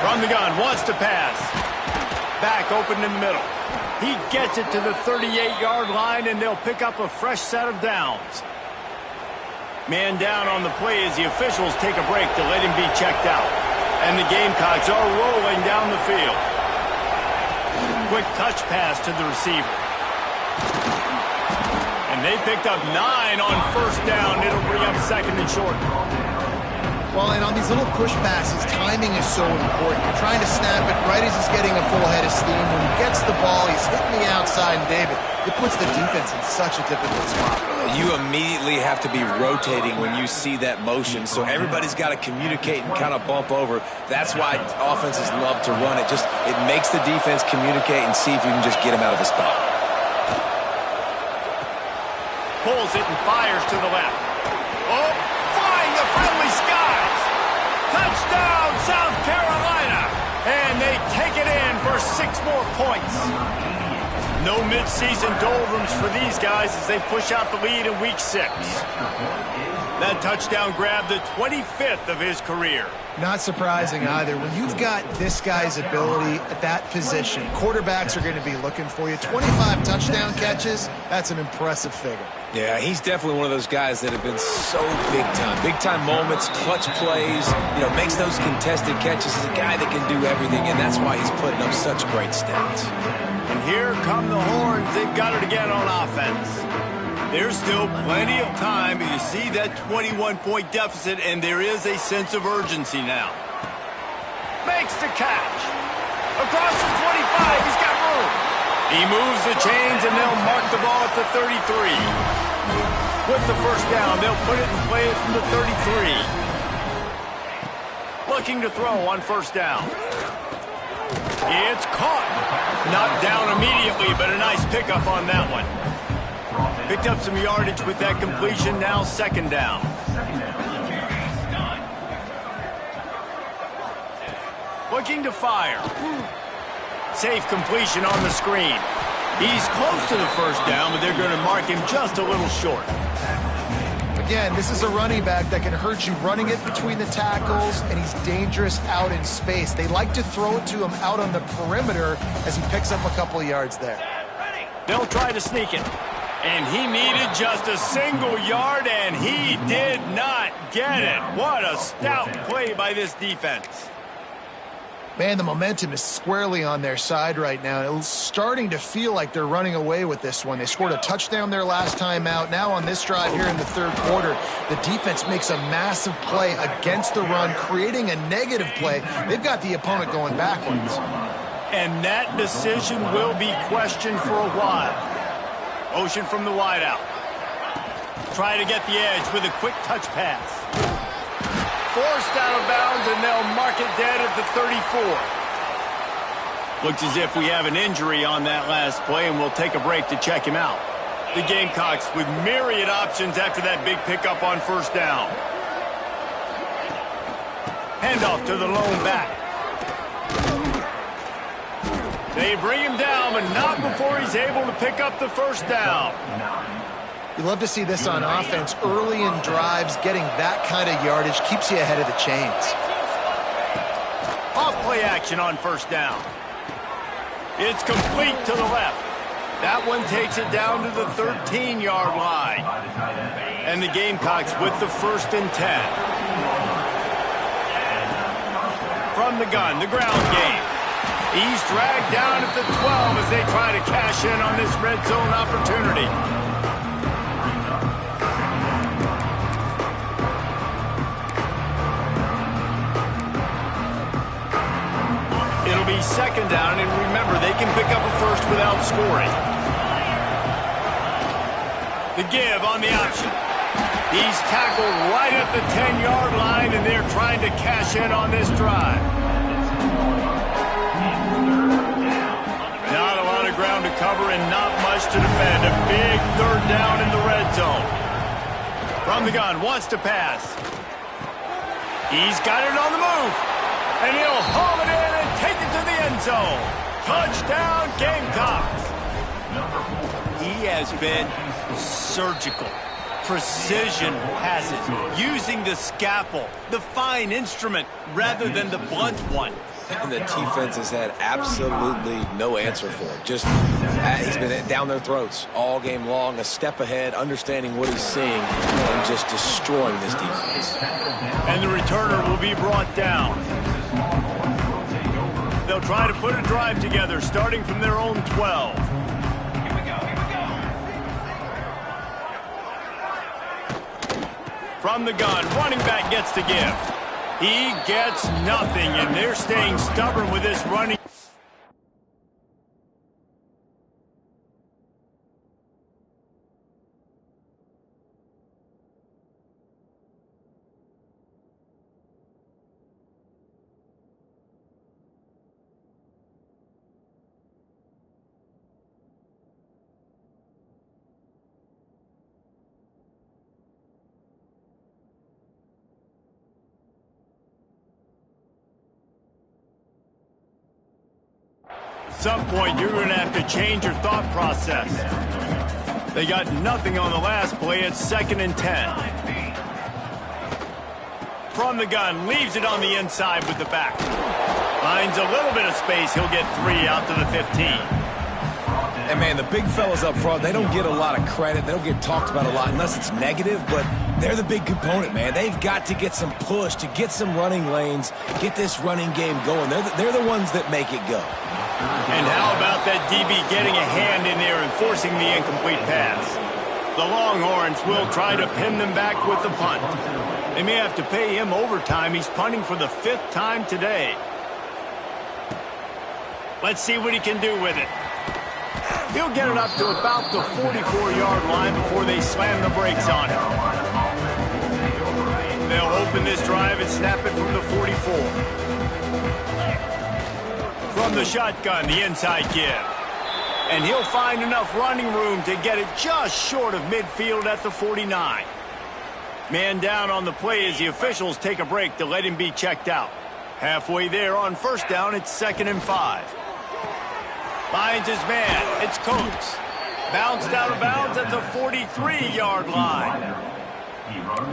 [SPEAKER 1] From the gun, wants to pass. Back open in the middle. He gets it to the 38-yard line, and they'll pick up a fresh set of downs. Man down on the play as the officials take a break to let him be checked out. And the Gamecocks are rolling down the field. Quick touch pass to the receiver. And they picked up 9 on first down. It'll bring up second and short.
[SPEAKER 2] Well, and on these little push passes, timing is so important. You're trying to snap it right as he's getting a full head of steam. When he gets the ball, he's hitting the outside, and David, it puts the defense in such a difficult spot.
[SPEAKER 3] You immediately have to be rotating when you see that motion, so everybody's got to communicate and kind of bump over. That's why offenses love to run it. It makes the defense communicate and see if you can just get him out of his spot.
[SPEAKER 1] Pulls it and fires to the left. Oh, flying the friendly skies. Touchdown, South Carolina. And they take it in for 6 more points. No midseason doldrums for these guys as they push out the lead in week 6. That touchdown grabbed the 25th of his career.
[SPEAKER 2] Not surprising either. When you've got this guy's ability at that position, quarterbacks are going to be looking for you. 25 touchdown catches, that's an impressive figure.
[SPEAKER 3] Yeah, he's definitely one of those guys that have been so big time. Big time moments, clutch plays, makes those contested catches. He's a guy that can do everything, and that's why he's putting up such great stats.
[SPEAKER 1] And here come the horns. They've got it again on offense. There's still plenty of time, but you see that 21-point deficit, and there is a sense of urgency now. Makes the catch. Across the 25, he's got room. He moves the chains, and they'll mark the ball at the 33. With the first down, they'll put it and play it from the 33. Looking to throw on first down. It's caught. Knocked down immediately, but a nice pickup on that one. Picked up some yardage with that completion, now second down. Looking to fire. Safe completion on the screen. He's close to the first down, but they're going to mark him just a little short.
[SPEAKER 2] Again, this is a running back that can hurt you running it between the tackles, and he's dangerous out in space. They like to throw it to him out on the perimeter as he picks up a couple of yards there.
[SPEAKER 1] They'll try to sneak it. And he needed just a single yard, and he did not get it. What a stout play by this defense.
[SPEAKER 2] Man, the momentum is squarely on their side right now. It's starting to feel like they're running away with this one. They scored a touchdown their last time out. Now on this drive here in the third quarter, the defense makes a massive play against the run, creating a negative play. They've got the opponent going backwards.
[SPEAKER 1] And that decision will be questioned for a while. Motion from the wideout. Try to get the edge with a quick touch pass. Forced out of bounds, and they'll mark it dead at the 34. Looks as if we have an injury on that last play, and we'll take a break to check him out. The Gamecocks with myriad options after that big pickup on first down. Handoff to the lone back. They bring him down, but not before he's able to pick up the first down.
[SPEAKER 2] You love to see this on offense. Early in drives, getting that kind of yardage keeps you ahead of the chains.
[SPEAKER 1] Off play action on first down. It's complete to the left. That one takes it down to the 13-yard line. And the Gamecocks with the 1st and 10. From the gun, the ground game. He's dragged down at the 12 as they try to cash in on this red zone opportunity. It'll be second down, and remember, they can pick up a first without scoring. The give on the option. He's tackled right at the 10-yard line, and they're trying to cash in on this drive. Not a lot of ground to cover and not much to defend. A big third down in the red zone. From the gun, wants to pass. He's got it on the move. And he'll haul it in and take it to the end zone. Touchdown, Gamecocks. He has been surgical. Precision passes, using the scalpel, the fine instrument, rather than the blunt one.
[SPEAKER 3] And the defense has had absolutely no answer for it. Just, he's been down their throats all game long, a step ahead, understanding what he's seeing, and just destroying this defense.
[SPEAKER 1] And the returner will be brought down. They'll try to put a drive together, starting from their own 12. From the gun, running back gets to give. He gets nothing, and they're staying stubborn with this running. At some point, you're going to have to change your thought process. They got nothing on the last play. It's 2nd and 10. From the gun, leaves it on the inside with the back. Finds a little bit of space. He'll get 3 out to the 15.
[SPEAKER 3] And, man, the big fellas up front, they don't get a lot of credit. They don't get talked about a lot unless it's negative, but they're the big component, man. They've got to get some push, to get some running lanes, get this running game going. They're the ones that make it go.
[SPEAKER 1] And how about that DB getting a hand in there and forcing the incomplete pass? The Longhorns will try to pin them back with the punt. They may have to pay him overtime. He's punting for the 5th time today. Let's see what he can do with it. He'll get it up to about the 44-yard line before they slam the brakes on him. They'll open this drive and snap it from the 44. From the shotgun, the inside give. And he'll find enough running room to get it just short of midfield at the 49. Man down on the play as the officials take a break to let him be checked out. Halfway there on 1st down, it's 2nd and 5. Finds his man. It's Coates. Bounced out of bounds at the 43-yard line.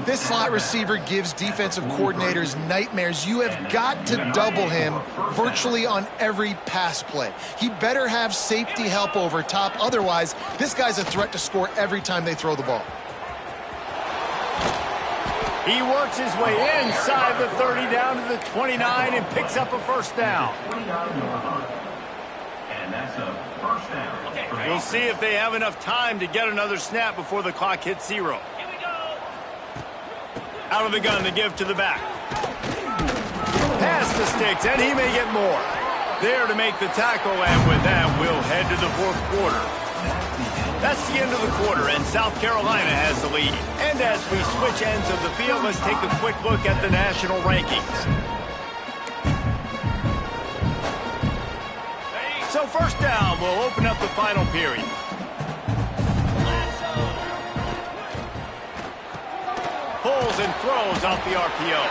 [SPEAKER 2] This slot receiver gives defensive coordinators nightmares. You have got to double him virtually on every pass play. He better have safety help over top. Otherwise, this guy's a threat to score every time they throw the ball.
[SPEAKER 1] He works his way inside the 30 down to the 29 and picks up a 1st down. We'll see if they have enough time to get another snap before the clock hits 0. Out of the gun, the give to the back. Pass the sticks, and he may get more. There to make the tackle, and with that, we'll head to the 4th quarter. That's the end of the quarter, and South Carolina has the lead. And as we switch ends of the field, let's take a quick look at the national rankings. So 1st down, we'll open up the final period. Pulls and throws off the RPO.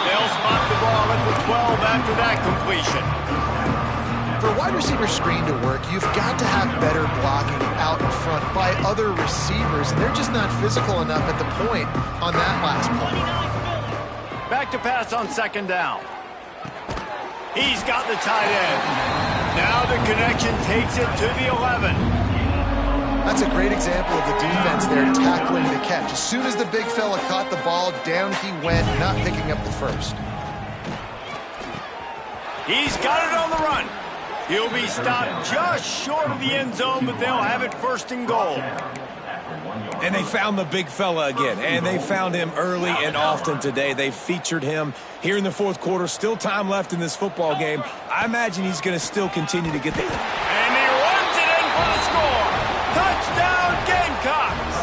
[SPEAKER 1] They'll spot the ball at the 12 after that completion.
[SPEAKER 2] For a wide receiver screen to work, you've got to have better blocking out in front by other receivers, and they're just not physical enough at the point on that last play.
[SPEAKER 1] Back to pass on 2nd down. He's got the tight end. Now the connection takes it to the 11.
[SPEAKER 2] That's a great example of the defense there tackling the catch. As soon as the big fella caught the ball, down he went, not picking up the 1st.
[SPEAKER 1] He's got it on the run. He'll be stopped just short of the end zone, but they'll have it 1st and goal.
[SPEAKER 3] And they found the big fella again, and they found him early and often today. They featured him here in the 4th quarter. Still time left in this football game. I imagine he's going to still continue to get the...
[SPEAKER 1] And he runs it in for the score. Touchdown, Gamecocks!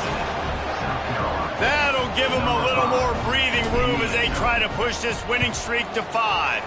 [SPEAKER 1] That'll give them a little more breathing room as they try to push this winning streak to 5.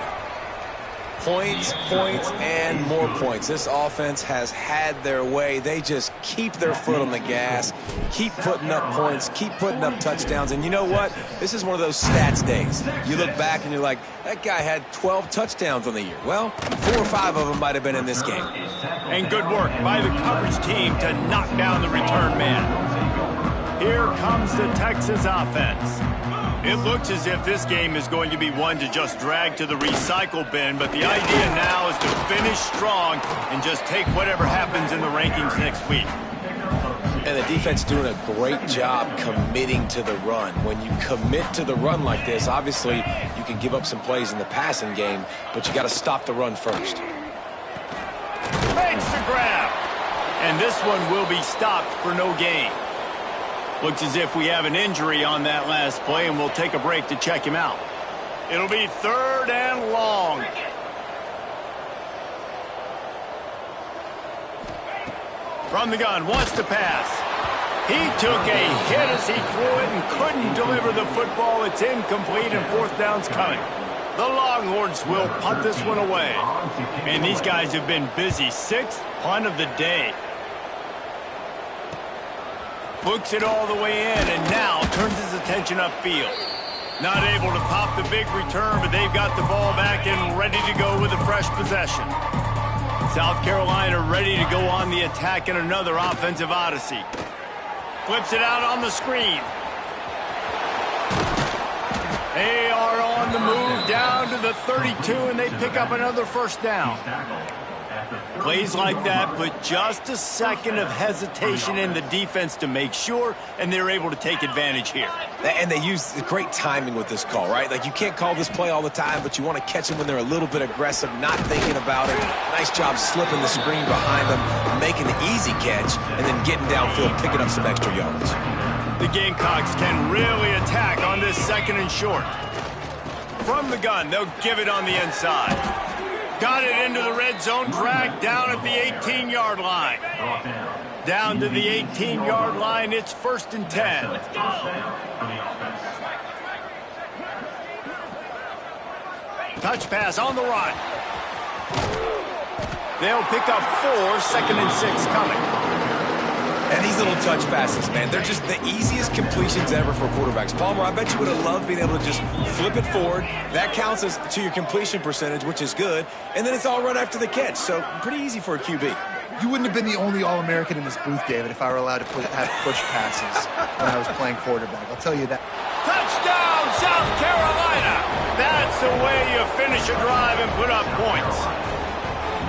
[SPEAKER 3] Points, points, and more points. This offense has had their way. They just keep their foot on the gas, keep putting up points, keep putting up touchdowns. And you know what? This is one of those stats days. You look back and you're like, that guy had 12 touchdowns on the year. Well, 4 or 5 of them might have been in this game.
[SPEAKER 1] And good work by the coverage team to knock down the return man. Here comes the Texas offense. It looks as if this game is going to be one to just drag to the recycle bin, but the idea now is to finish strong and just take whatever happens in the rankings next week.
[SPEAKER 3] And the defense doing a great job committing to the run. When you commit to the run like this, obviously you can give up some plays in the passing game, but you got to stop the run first.
[SPEAKER 1] Makes the grab. And this one will be stopped for no gain. Looks as if we have an injury on that last play, and we'll take a break to check him out. It'll be 3rd and long. From the gun, wants to pass. He took a hit as he threw it and couldn't deliver the football. It's incomplete and 4th down's coming. The Longhorns will punt this one away. And these guys have been busy. 6th punt of the day. Books it all the way in and now turns his attention upfield. Not able to pop the big return, but they've got the ball back and ready to go with a fresh possession. South Carolina ready to go on the attack in another offensive odyssey. Flips it out on the screen. They are on the move down to the 32, and they pick up another 1st down. Plays like that, but just a second of hesitation in the defense to make sure, and they're able to take advantage here.
[SPEAKER 3] And they use great timing with this call, right? Like, you can't call this play all the time, but you want to catch them when they're a little bit aggressive, not thinking about it. Nice job slipping the screen behind them, making the easy catch, and then getting downfield, picking up some extra yards.
[SPEAKER 1] The Gamecocks can really attack on this 2nd and short. From the gun, they'll give it on the inside. Got it into the red zone, dragged down at the 18-yard line. Down to the 18-yard line, it's 1st and 10. Touch pass on the run. They'll pick up 4, 2nd and 6 coming.
[SPEAKER 3] And these little touch passes, man, they're just the easiest completions ever for quarterbacks. Palmer, I bet you would have loved being able to just flip it forward. That counts as to your completion percentage, which is good. And then it's all run after the catch, so pretty easy for a QB.
[SPEAKER 2] You wouldn't have been the only All-American in this booth, David, if I were allowed to have push passes when I was playing quarterback. I'll tell you that.
[SPEAKER 1] Touchdown, South Carolina! That's the way you finish a drive and put up points.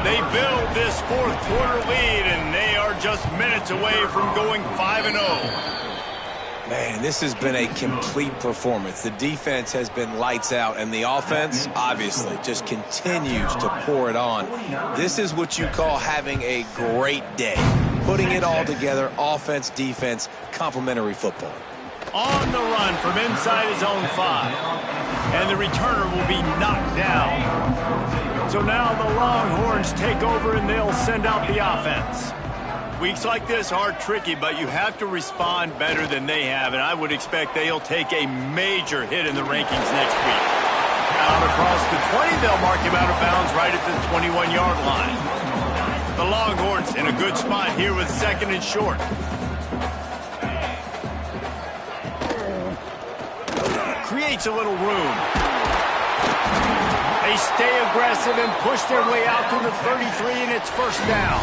[SPEAKER 1] They build this 4th quarter lead, and they are just minutes away from going 5-0.
[SPEAKER 3] Man, this has been a complete performance. The defense has been lights out, and the offense, obviously, just continues to pour it on. This is what you call having a great day. Putting it all together, offense, defense, complementary football.
[SPEAKER 1] On the run from inside his own 5. And the returner will be knocked down. So now the Longhorns take over and they'll send out the offense. Weeks like this are tricky, but you have to respond better than they have, and I would expect they'll take a major hit in the rankings next week. Out across the 20, they'll mark him out of bounds right at the 21-yard line. The Longhorns in a good spot here with 2nd and short. Creates a little room. They stay aggressive and push their way out to the 33, and it's 1st down.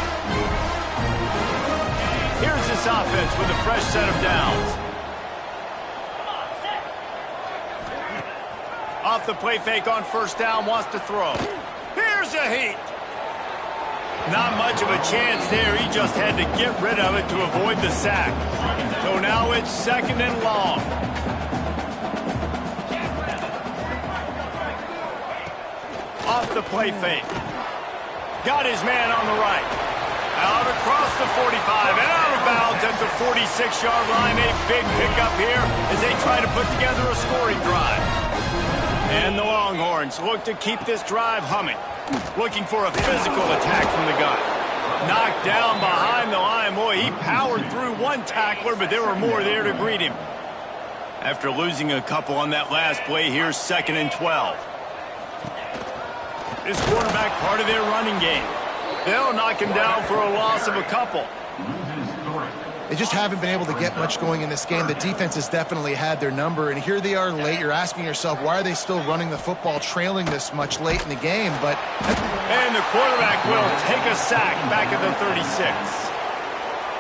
[SPEAKER 1] Here's this offense with a fresh set of downs. Off the play fake on 1st down, wants to throw. Here's a heat. Not much of a chance there. He just had to get rid of it to avoid the sack. So now it's 2nd and long. Off the play fake. Got his man on the right. Out across the 45 and out of bounds at the 46-yard line. A big pickup here as they try to put together a scoring drive. And the Longhorns look to keep this drive humming. Looking for a physical attack from the gun. Knocked down behind the line. Boy, he powered through one tackler, but there were more there to greet him. After losing a couple on that last play, here's 2nd and 12. This quarterback part of their running game. They'll knock him down for a loss of a couple.
[SPEAKER 2] They just haven't been able to get much going in this game. The defense has definitely had their number, and here they are late. You're asking yourself, why are they still running the football, trailing this much late in the game? But
[SPEAKER 1] and the quarterback will take a sack back at the 36.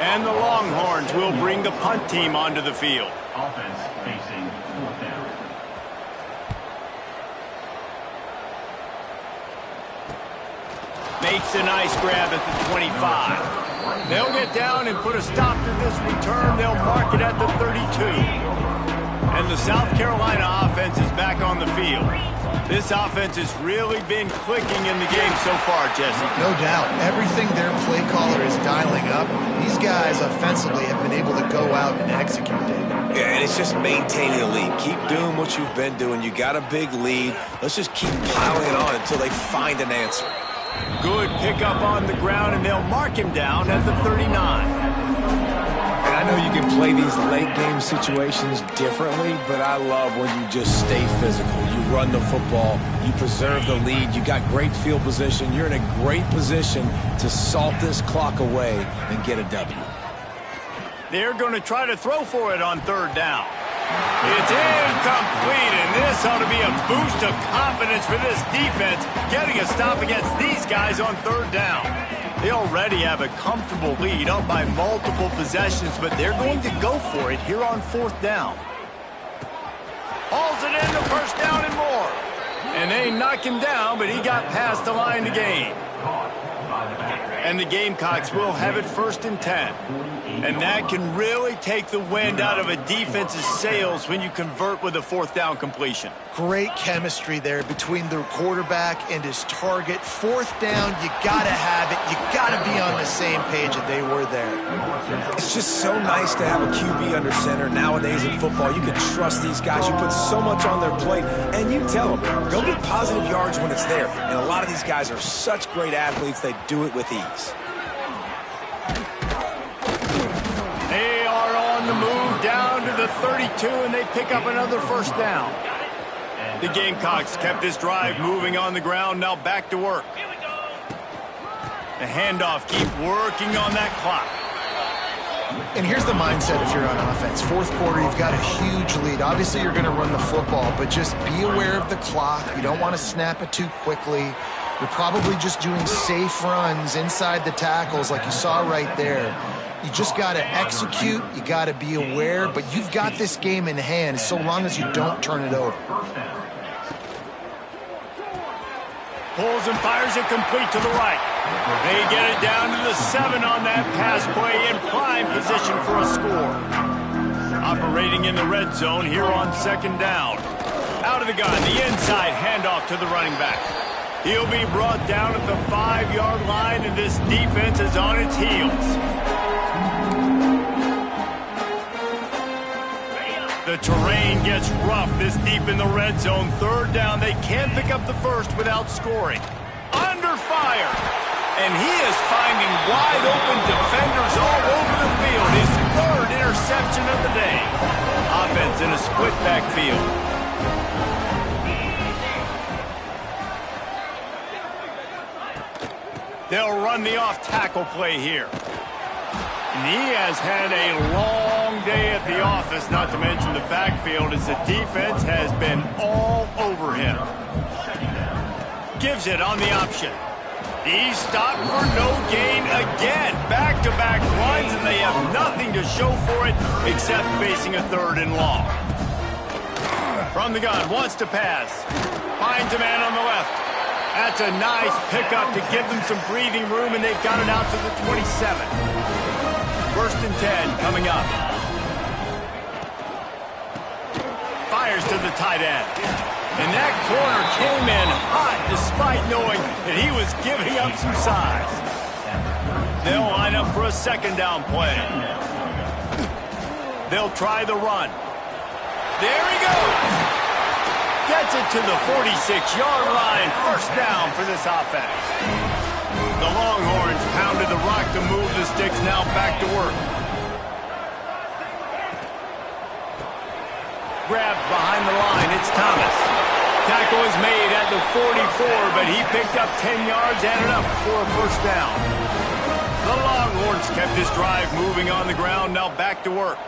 [SPEAKER 1] And the Longhorns will bring the punt team onto the field.
[SPEAKER 4] Offense facing 4th down.
[SPEAKER 1] Makes a nice grab at the 25. They'll get down and put a stop to this return. They'll mark it at the 32. And the South Carolina offense is back on the field. This offense has really been clicking in the game so far, Jesse.
[SPEAKER 2] No doubt. Everything their play caller is dialing up, these guys offensively have been able to go out and execute, David.
[SPEAKER 3] Yeah, and it's just maintaining the lead. Keep doing what you've been doing. You got a big lead. Let's just keep piling it on until they find an answer.
[SPEAKER 1] Good pickup on the ground, and they'll mark him down at the 39.
[SPEAKER 3] And I know you can play these late game situations differently, but I love when you just stay physical. You run the football, you preserve the lead, you got great field position. You're in a great position to salt this clock away and get a W.
[SPEAKER 1] They're going to try to throw for it on third down. It's incomplete, and this ought to be a boost of confidence for this defense, getting a stop against these guys on third down. They already have a comfortable lead up by multiple possessions, but they're going to go for it here on fourth down. Hauls it in to first down and more. And they knock him down, but he got past the line to gain. And the Gamecocks will have it 1st and 10. And that can really take the wind out of a defense's sails when you convert with a fourth down completion.
[SPEAKER 2] Great chemistry there between the quarterback and his target. Fourth down, you got to have it. You got to be on the same page, and they were there.
[SPEAKER 3] It's just so nice to have a QB under center nowadays in football. You can trust these guys. You put so much on their plate, and you tell them, go get positive yards when it's there. And a lot of these guys are such great athletes, they do it with ease.
[SPEAKER 1] They are on the move down to the 32, and they pick up another first down. The Gamecocks kept this drive moving on the ground, now back to work. The handoff, keep working on that clock.
[SPEAKER 2] And here's the mindset if you're on offense. Fourth quarter, you've got a huge lead. Obviously, you're going to run the football, but just be aware of the clock. You don't want to snap it too quickly. You're probably just doing safe runs inside the tackles like you saw right there. You just got to execute. You got to be aware, but you've got this game in hand so long as you don't turn it over.
[SPEAKER 1] Pulls and fires it complete to the right. They get it down to the 7 on that pass play in prime position for a score. Operating in the red zone here on 2nd down. Out of the gun, the inside handoff to the running back. He'll be brought down at the 5-yard line, and this defense is on its heels. The terrain gets rough this deep in the red zone. 3rd down, they can't pick up the first without scoring. Under fire. And he is finding wide open defenders all over the field. His 3rd interception of the day. Offense in a split backfield. They'll run the off-tackle play here. And he has had a long day at the office, not to mention the backfield, as the defense has been all over him. Gives it on the option. He's stopped for no gain again. Back-to-back runs, and they have nothing to show for it except facing a 3rd and long. From the gun, wants to pass. Finds a man on the left. That's a nice pickup to give them some breathing room, and they've got it out to the 27. 1st and 10 coming up. Fires to the tight end. And that corner came in hot despite knowing that he was giving up some size. They'll line up for a 2nd down play. They'll try the run. There he goes. Gets it to the 46-yard line. 1st down for this offense. The Longhorns pounded the rock to move the sticks, now back to work. Grabbed behind the line, it's Thomas. Tackle is made at the 44, but he picked up 10 yards and enough for a 1st down. The Longhorns kept this drive moving on the ground, now back to work.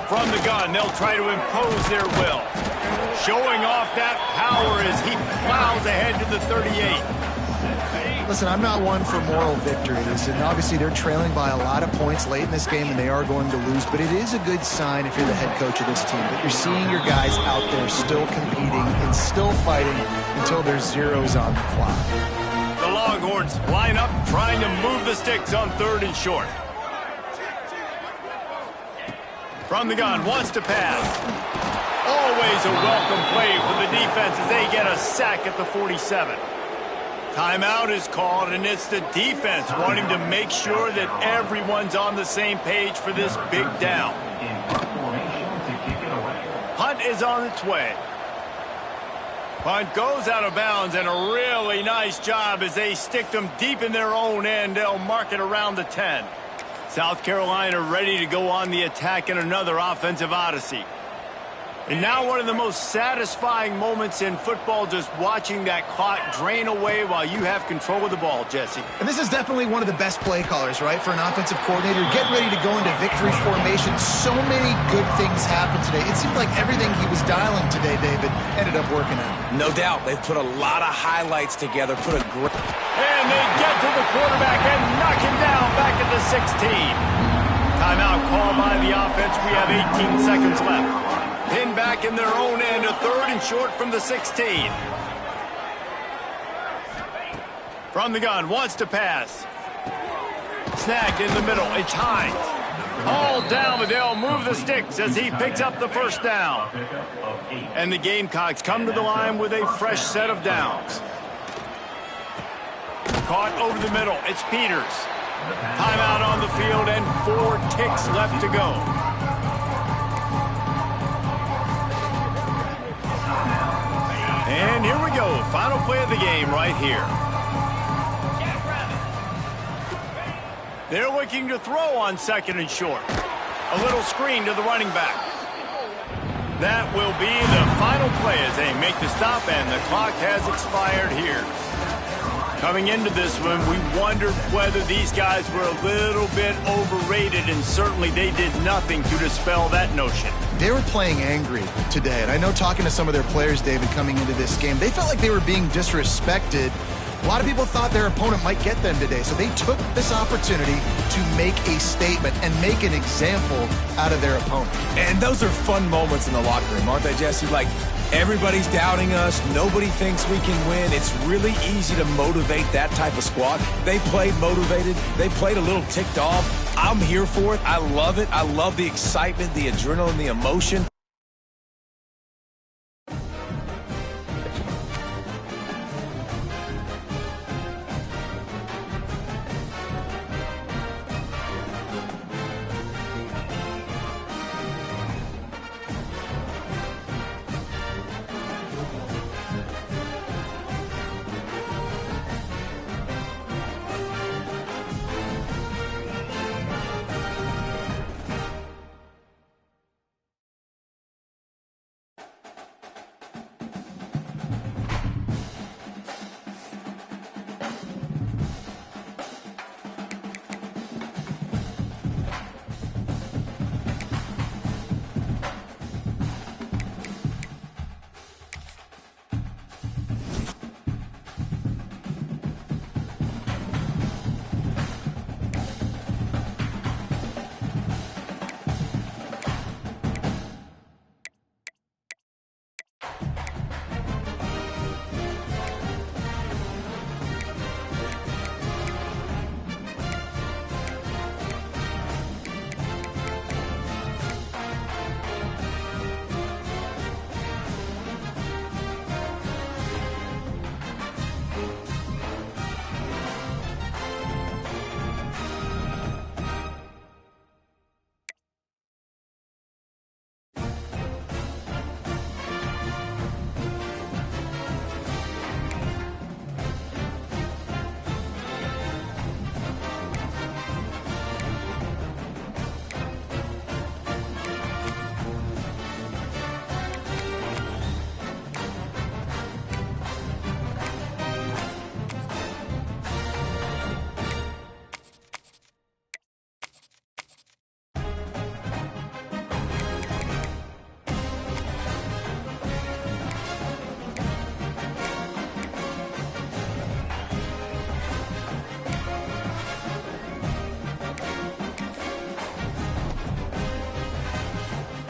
[SPEAKER 1] From the gun, they'll try to impose their will. Showing off that power as he plows ahead to the 38.
[SPEAKER 2] Listen, I'm not one for moral victories, and obviously they're trailing by a lot of points late in this game, and they are going to lose, but it is a good sign if you're the head coach of this team that you're seeing your guys out there still competing and still fighting until there's zeros on the clock.
[SPEAKER 1] The Longhorns line up, trying to move the sticks on 3rd and short. From the gun, wants to pass. Always a welcome play for the defense as they get a sack at the 47. Timeout is called, and it's the defense wanting to make sure that everyone's on the same page for this big down. Punt is on its way. Punt goes out of bounds, and a really nice job as they stick them deep in their own end. They'll mark it around the 10. South Carolina ready to go on the attack in another offensive odyssey. And now one of the most satisfying moments in football, just watching that clock drain away while you have control of the ball, Jesse.
[SPEAKER 2] And this is definitely one of the best play callers, right, for an offensive coordinator. Getting ready to go into victory formation. So many good things happened today. It seemed like everything he was dialing today, David, ended up working out.
[SPEAKER 3] No doubt. They've put a lot of highlights together.
[SPEAKER 1] And they get to the quarterback and knock him down back at the 16. Timeout called by the offense. We have 18 seconds left. Pinned back in their own end, a 3rd and short from the 16. From the gun, wants to pass. Snagged in the middle, it's Hines. All down, but they'll move the sticks as he picks up the first down. And the Gamecocks come to the line with a fresh set of downs. Caught over the middle, it's Peters. Timeout on the field and 4 ticks left to go. And here we go, final play of the game right here. They're looking to throw on 2nd and short. A little screen to the running back. That will be the final play as they make the stop, and the clock has expired here. Coming into this one, we wondered whether these guys were a little bit overrated, and certainly they did nothing to dispel that notion.
[SPEAKER 2] They were playing angry today, and I know talking to some of their players, David, coming into this game, they felt like they were being disrespected. A lot of people thought their opponent might get them today, so they took this opportunity to make a statement and make an example out of their opponent.
[SPEAKER 3] And those are fun moments in the locker room, aren't they, Jesse? Like, everybody's doubting us. Nobody thinks we can win. It's really easy to motivate that type of squad. They played motivated. They played a little ticked off. I'm here for it. I love it. I love the excitement, the adrenaline, the emotion.